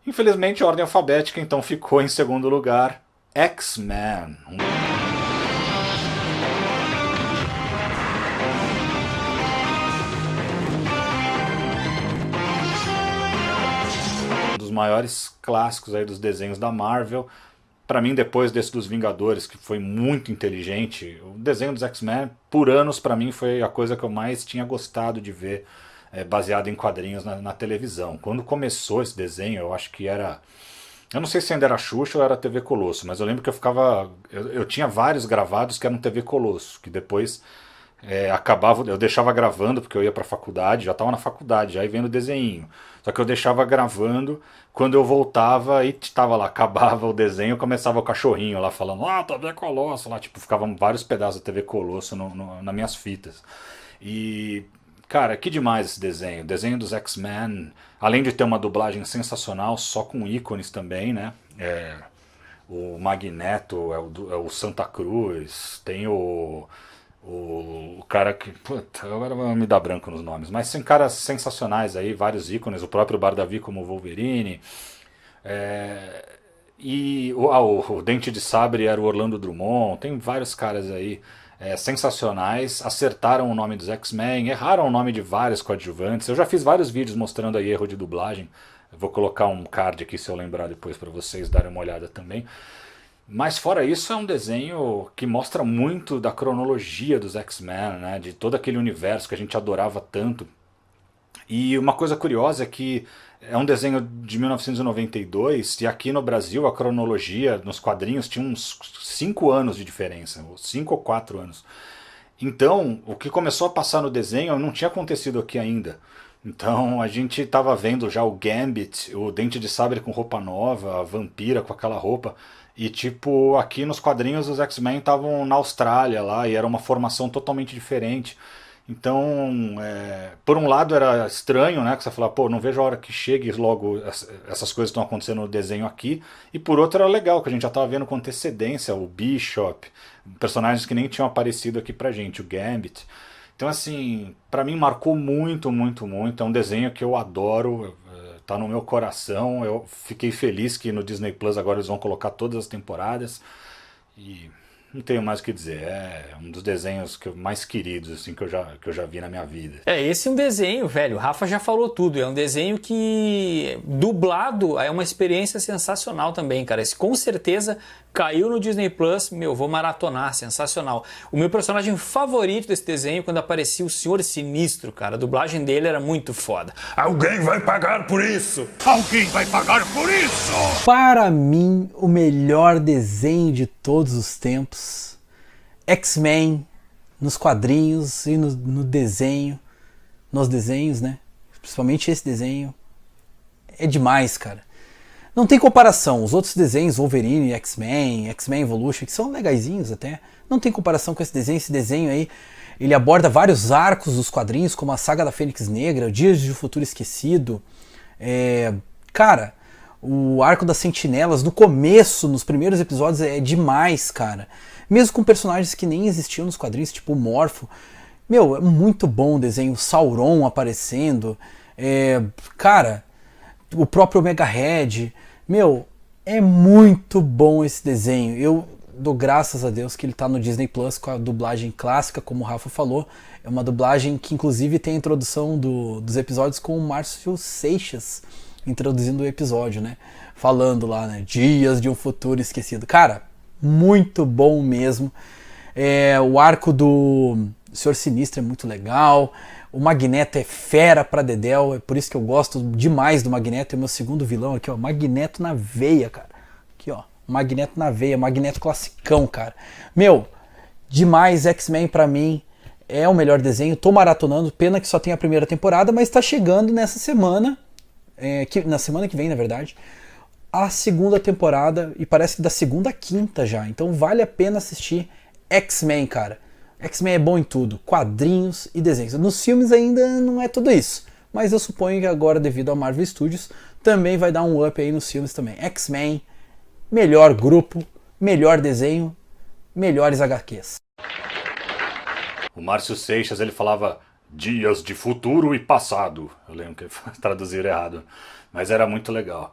A: Infelizmente, a ordem alfabética, então, ficou em segundo lugar X-Men. Um dos maiores clássicos aí dos desenhos da Marvel. Pra mim, depois desse dos Vingadores, que foi muito inteligente, o desenho dos X-Men, por anos, pra mim, foi a coisa que eu mais tinha gostado de ver, baseado em quadrinhos na televisão. Quando começou esse desenho, eu acho que era... Eu não sei se ainda era Xuxa ou era TV Colosso, mas eu lembro que eu ficava... Eu tinha vários gravados que eram TV Colosso, que depois acabava... Eu deixava gravando, porque eu ia pra faculdade, já estava na faculdade, já ia vendo desenho. Só que eu deixava gravando, quando eu voltava e estava lá, acabava o desenho, começava o cachorrinho lá falando, TV Colosso, lá, tipo, ficavam vários pedaços da TV Colosso nas minhas fitas. E, cara, que demais esse desenho. O desenho dos X-Men, além de ter uma dublagem sensacional, só com ícones também, né? O Magneto é o Santa Cruz, tem o cara que... Puta, agora vai me dar branco nos nomes. Mas tem caras sensacionais aí, vários ícones. O próprio Bardavi como Wolverine. E o Dente de Sabre era o Orlando Drummond. Tem vários caras aí sensacionais. Acertaram o nome dos X-Men. Erraram o nome de vários coadjuvantes. Eu já fiz vários vídeos mostrando aí erro de dublagem. Eu vou colocar um card aqui se eu lembrar depois para vocês darem uma olhada também. Mas fora isso, é um desenho que mostra muito da cronologia dos X-Men, né? De todo aquele universo que a gente adorava tanto. E uma coisa curiosa é que é um desenho de 1992 e aqui no Brasil a cronologia nos quadrinhos tinha uns 5 anos de diferença, 5 ou 4 anos. Então, o que começou a passar no desenho não tinha acontecido aqui ainda. Então a gente estava vendo já o Gambit, o Dente de Sabre com roupa nova, a Vampira com aquela roupa. E tipo, aqui nos quadrinhos os X-Men estavam na Austrália lá e era uma formação totalmente diferente. Então, por um lado era estranho, né? Que você fala, pô, não vejo a hora que chegue logo essas coisas estão acontecendo no desenho aqui. E por outro era legal, que a gente já estava vendo com antecedência o Bishop, personagens que nem tinham aparecido aqui pra gente, o Gambit. Então, assim, pra mim marcou muito, muito, muito. É um desenho que eu adoro, tá no meu coração. Eu fiquei feliz que no Disney Plus agora eles vão colocar todas as temporadas. E não tenho mais o que dizer. É um dos desenhos mais queridos assim, que eu já vi na minha vida.
B: Esse é um desenho, velho. O Rafa já falou tudo. É um desenho que, dublado, é uma experiência sensacional também, cara. Esse com certeza caiu no Disney Plus. Meu, vou maratonar. Sensacional. O meu personagem favorito desse desenho, quando aparecia o Senhor Sinistro, cara. A dublagem dele era muito foda.
E: Alguém vai pagar por isso! Alguém vai pagar por isso!
C: Para mim, o melhor desenho de todos os tempos, X-Men, nos quadrinhos e no desenho, nos desenhos, né? Principalmente esse desenho, é demais, cara. Não tem comparação, os outros desenhos, Wolverine, X-Men, X-Men Evolution, que são legaisinhos até, não tem comparação com esse desenho aí. Ele aborda vários arcos dos quadrinhos, como a saga da Fênix Negra, Dias de um Futuro Esquecido, cara... O arco das Sentinelas, no começo, nos primeiros episódios, é demais, cara. Mesmo com personagens que nem existiam nos quadrinhos, tipo o Morpho. Meu, é muito bom o desenho. Sauron aparecendo. Cara, o próprio Omega Red. Meu, é muito bom esse desenho. Eu dou graças a Deus que ele tá no Disney Plus com a dublagem clássica, como o Rafa falou. É uma dublagem que, inclusive, tem a introdução dos episódios com o Márcio Seixas, introduzindo o episódio, né? Falando lá, né? Dias de um Futuro Esquecido. Cara, muito bom mesmo. O arco do Senhor Sinistro é muito legal. O Magneto é fera pra dedéu. É por isso que eu gosto demais do Magneto. É o meu segundo vilão aqui, ó. Magneto na veia, cara. Aqui, ó. Magneto na veia. Magneto classicão, cara. Meu, demais. X-Men pra mim é o melhor desenho. Tô maratonando. Pena que só tem a primeira temporada, mas tá chegando nessa semana. Na semana que vem, na verdade, a segunda temporada, e parece que da segunda a quinta já, então vale a pena assistir X-Men, cara. X-Men é bom em tudo, quadrinhos e desenhos. Nos filmes ainda não é tudo isso, mas eu suponho que agora, devido ao Marvel Studios, também vai dar um up aí nos filmes também. X-Men, melhor grupo, melhor desenho, melhores HQs.
A: O Márcio Seixas, ele falava dias de futuro e passado. Eu lembro que traduziram errado, mas era muito legal.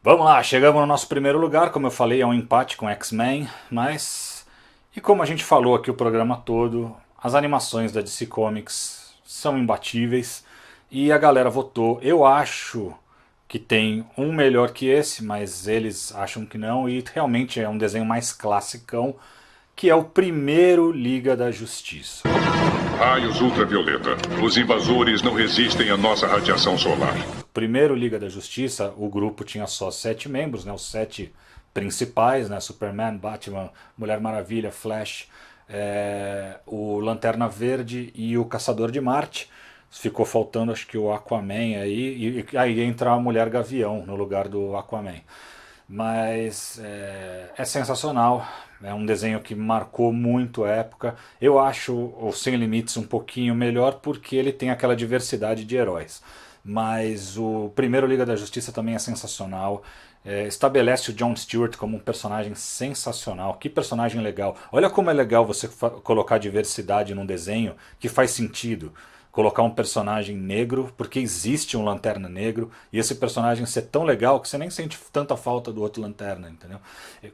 A: Vamos lá, chegamos no nosso primeiro lugar. Como eu falei, é um empate com X-Men, mas... E como a gente falou aqui o programa todo, as animações da DC Comics são imbatíveis e a galera votou. Eu acho que tem um melhor que esse, mas eles acham que não, e realmente é um desenho mais classicão, que é o primeiro Liga da Justiça.
E: Raios ultravioleta. Os invasores não resistem à nossa radiação solar.
A: Primeiro Liga da Justiça, o grupo tinha só 7 membros, né, os 7 principais, né, Superman, Batman, Mulher Maravilha, Flash, o Lanterna Verde e o Caçador de Marte. Ficou faltando, acho que o Aquaman aí, e aí entra a Mulher Gavião no lugar do Aquaman. Mas é sensacional, é um desenho que marcou muito a época. Eu acho o Sem Limites um pouquinho melhor porque ele tem aquela diversidade de heróis. Mas o primeiro Liga da Justiça também é sensacional. Estabelece o Jon Stewart como um personagem sensacional. Que personagem legal. Olha como é legal você colocar diversidade num desenho que faz sentido. Colocar um personagem negro, porque existe um Lanterna Negro, e esse personagem ser tão legal que você nem sente tanta falta do outro Lanterna, entendeu?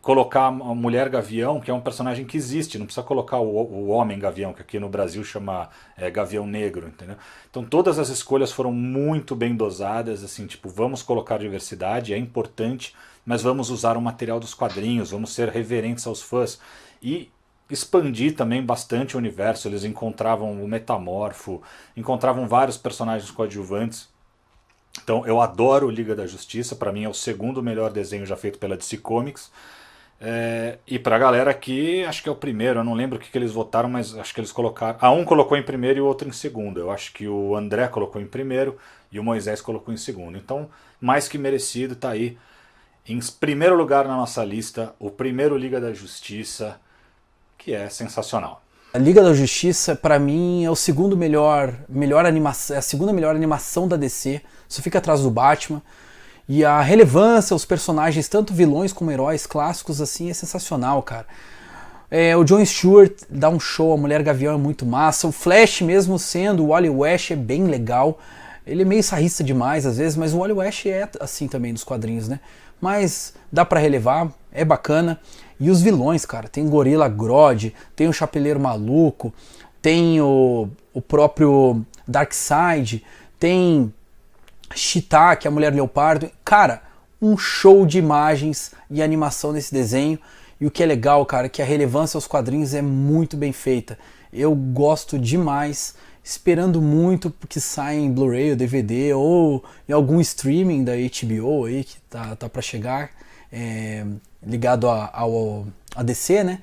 A: Colocar a Mulher Gavião, que é um personagem que existe, não precisa colocar o Homem Gavião, que aqui no Brasil chama Gavião Negro, entendeu? Então todas as escolhas foram muito bem dosadas, assim, tipo, vamos colocar diversidade, é importante, mas vamos usar o material dos quadrinhos, vamos ser reverentes aos fãs, e expandir também bastante o universo. Eles encontravam o Metamorfo, encontravam vários personagens coadjuvantes. Então eu adoro Liga da Justiça, para mim é o segundo melhor desenho já feito pela DC Comics. E pra galera aqui, acho que é o primeiro, eu não lembro o que eles votaram, mas acho que eles colocaram... um colocou em primeiro e o outro em segundo. Eu acho que o André colocou em primeiro e o Moisés colocou em segundo. Então, mais que merecido, tá aí. Em primeiro lugar na nossa lista, o primeiro Liga da Justiça, que é sensacional.
C: A Liga da Justiça, pra mim, é o segundo melhor animação, é a segunda melhor animação da DC. Só fica atrás do Batman. E a relevância, os personagens, tanto vilões como heróis clássicos, assim, é sensacional, cara. O Jon Stewart dá um show, a Mulher Gavião é muito massa. O Flash, mesmo sendo o Wally West, é bem legal. Ele é meio sarrista demais às vezes, mas o Wally West é assim também nos quadrinhos, né? Mas dá pra relevar, é bacana. E os vilões, cara, tem Gorilla Grodd, tem o Chapeleiro Maluco, tem o próprio Darkseid, tem Cheetah, que é a Mulher Leopardo. Cara, um show de imagens e animação nesse desenho. E o que é legal, cara, é que a relevância aos quadrinhos é muito bem feita. Eu gosto demais, esperando muito que saia em Blu-ray ou DVD ou em algum streaming da HBO aí que tá para chegar, ligado a DC, né?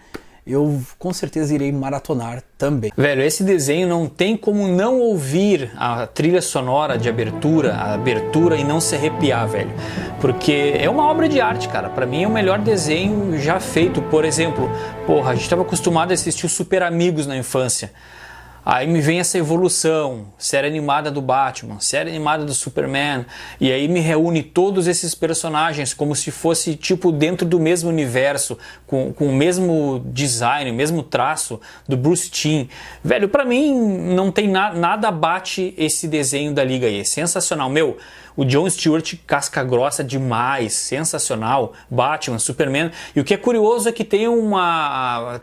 C: Eu com certeza irei maratonar também.
B: Velho, esse desenho não tem como não ouvir a trilha sonora de abertura, a abertura e não se arrepiar, velho. Porque é uma obra de arte, cara. Pra mim é o melhor desenho já feito. Por exemplo, porra, a gente estava acostumado a assistir os Super Amigos na infância. Aí me vem essa evolução, série animada do Batman, série animada do Superman, e aí me reúne todos esses personagens como se fosse tipo dentro do mesmo universo, com o mesmo design, o mesmo traço do Bruce Timm. Velho, pra mim não tem nada bate esse desenho da Liga aí, é sensacional. Meu, o Jon Stewart casca grossa demais, sensacional, Batman, Superman, e o que é curioso é que tem uma...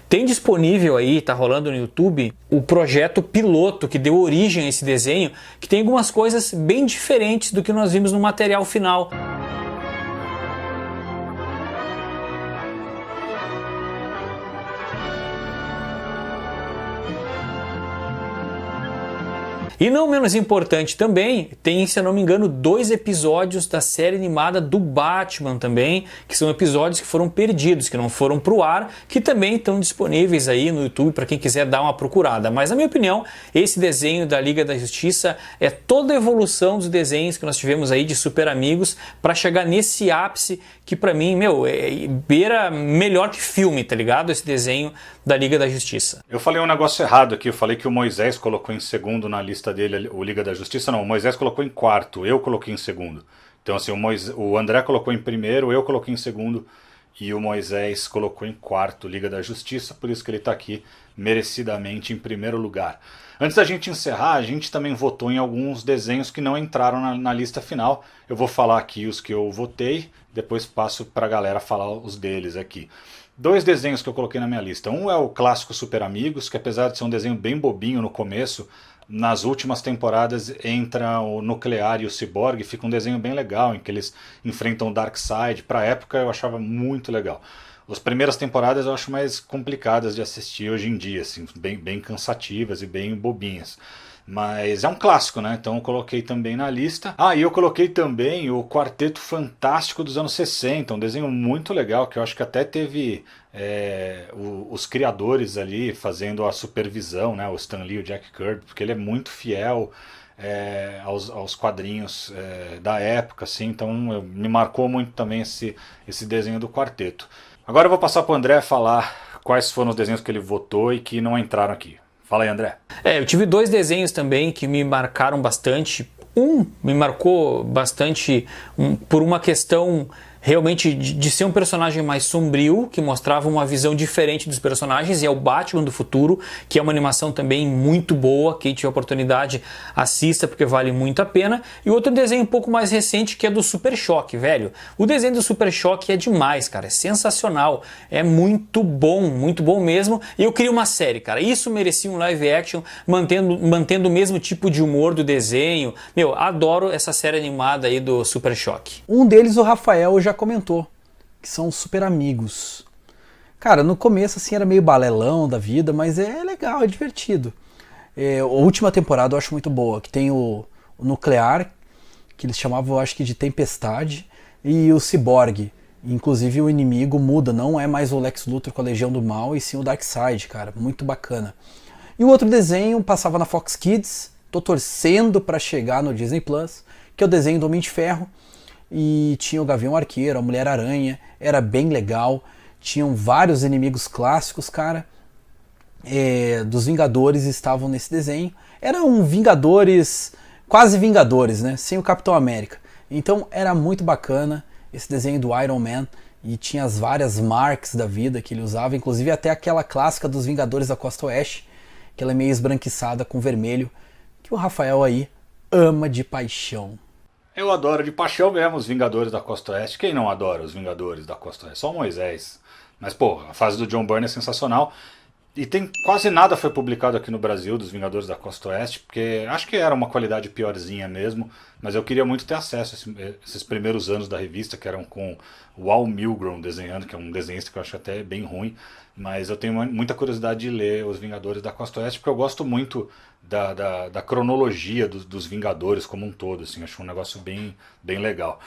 B: Tem disponível aí, tá rolando no YouTube, o projeto piloto que deu origem a esse desenho, que tem algumas coisas bem diferentes do que nós vimos no material final. E não menos importante também, tem, se eu não me engano, 2 episódios da série animada do Batman também, que são episódios que foram perdidos, que não foram pro ar, que também estão disponíveis aí no YouTube para quem quiser dar uma procurada. Mas na minha opinião, esse desenho da Liga da Justiça é toda a evolução dos desenhos que nós tivemos aí de Super Amigos para chegar nesse ápice que pra mim, meu, beira melhor que filme, tá ligado? Esse desenho da Liga da Justiça.
A: Eu falei um negócio errado aqui, eu falei que o Moisés colocou em segundo na lista dele o Liga da Justiça. Não, o Moisés colocou em quarto, eu coloquei em segundo. Então assim, o André colocou em primeiro, eu coloquei em segundo e o Moisés colocou em quarto Liga da Justiça, por isso que ele está aqui merecidamente em primeiro lugar. Antes da gente encerrar, a gente também votou em alguns desenhos que não entraram na lista final. Eu vou falar aqui os que eu votei, depois passo para a galera falar os deles aqui. 2 desenhos que eu coloquei na minha lista. Um é o clássico Super Amigos, que apesar de ser um desenho bem bobinho no começo, nas últimas temporadas entra o Nuclear e o Cyborg, fica um desenho bem legal, em que eles enfrentam o Darkseid. Pra época eu achava muito legal. As primeiras temporadas eu acho mais complicadas de assistir hoje em dia, assim, bem cansativas e bem bobinhas. Mas é um clássico, né? Então eu coloquei também na lista. Ah, e eu coloquei também o Quarteto Fantástico dos anos 60, um desenho muito legal, que eu acho que até teve os criadores ali fazendo a supervisão, né? O Stan Lee e o Jack Kirby, porque ele é muito fiel aos quadrinhos da época, assim. Então me marcou muito também esse desenho do Quarteto. Agora eu vou passar para o André falar quais foram os desenhos que ele votou e que não entraram aqui. Fala aí, André.
B: Eu tive 2 desenhos também que me marcaram bastante. Um me marcou bastante por uma questão realmente de ser um personagem mais sombrio, que mostrava uma visão diferente dos personagens, e é o Batman do Futuro, que é uma animação também muito boa. Quem tiver oportunidade, assista, porque vale muito a pena. E outro desenho um pouco mais recente, que é do Super Choque, velho. O desenho do Super Choque é demais, cara, é sensacional, é muito bom mesmo. E eu queria uma série, cara, isso merecia um live action, mantendo o mesmo tipo de humor do desenho. Meu, adoro essa série animada aí do Super Choque.
C: Um deles o Rafael já comentou, que são os Super Amigos. Cara, no começo assim era meio balelão da vida, mas é legal, é divertido. A última temporada eu acho muito boa, que tem o Nuclear, que eles chamavam, eu acho que de Tempestade, e o Cyborg. Inclusive o inimigo muda, não é mais o Lex Luthor com a Legião do Mal, e sim o Darkseid, cara, muito bacana. E o outro desenho passava na Fox Kids, tô torcendo para chegar no Disney Plus, que é o desenho do Homem de Ferro. E tinha o Gavião Arqueiro, a Mulher-Aranha, era bem legal. Tinham vários inimigos clássicos, cara, dos Vingadores estavam nesse desenho. Eram Vingadores, quase Vingadores, né? Sem o Capitão América. Então era muito bacana esse desenho do Iron Man. E tinha as várias marcas da vida que ele usava, inclusive até aquela clássica dos Vingadores da Costa Oeste, que ela é meio esbranquiçada com vermelho, que o Rafael aí ama de paixão.
A: Eu adoro de paixão mesmo os Vingadores da Costa Oeste. Quem não adora os Vingadores da Costa Oeste? Só o Moisés. Mas, pô, a fase do John Byrne é sensacional. E tem quase nada foi publicado aqui no Brasil dos Vingadores da Costa Oeste, porque acho que era uma qualidade piorzinha mesmo, mas eu queria muito ter acesso a esses primeiros anos da revista, que eram com o Al Milgrom desenhando, que é um desenhista que eu acho até bem ruim, mas eu tenho muita curiosidade de ler os Vingadores da Costa Oeste, porque eu gosto muito da cronologia dos Vingadores como um todo, assim, acho um negócio bem legal.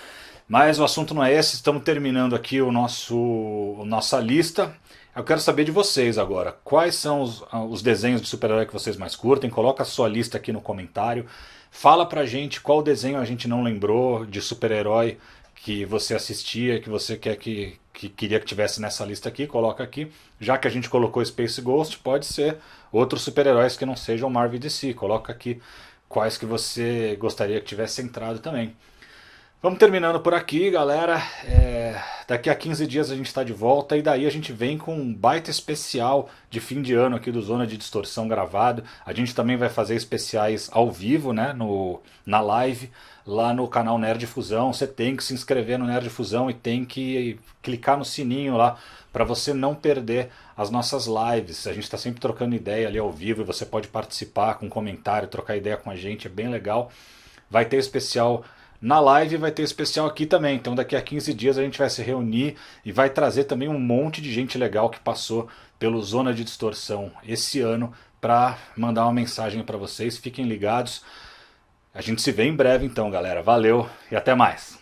A: Mas o assunto não é esse, estamos terminando aqui nossa lista. Eu quero saber de vocês agora, quais são os desenhos de super-herói que vocês mais curtem, coloca a sua lista aqui no comentário, fala pra gente qual desenho a gente não lembrou de super-herói que você assistia, que você quer que queria que tivesse nessa lista aqui, coloca aqui, já que a gente colocou Space Ghost, pode ser outros super-heróis que não sejam Marvel e DC, coloca aqui quais que você gostaria que tivesse entrado também. Vamos terminando por aqui, galera. Daqui a 15 dias a gente está de volta e daí a gente vem com um baita especial de fim de ano aqui do Zona de Distorção gravado. A gente também vai fazer especiais ao vivo, né, na live, lá no canal Nerd Fusão. Você tem que se inscrever no Nerd Fusão e tem que clicar no sininho lá para você não perder as nossas lives. A gente está sempre trocando ideia ali ao vivo e você pode participar com comentário, trocar ideia com a gente, é bem legal. Vai ter especial na live, vai ter especial aqui também, então daqui a 15 dias a gente vai se reunir e vai trazer também um monte de gente legal que passou pelo Zona de Distorção esse ano para mandar uma mensagem para vocês, fiquem ligados. A gente se vê em breve então, galera, valeu e até mais!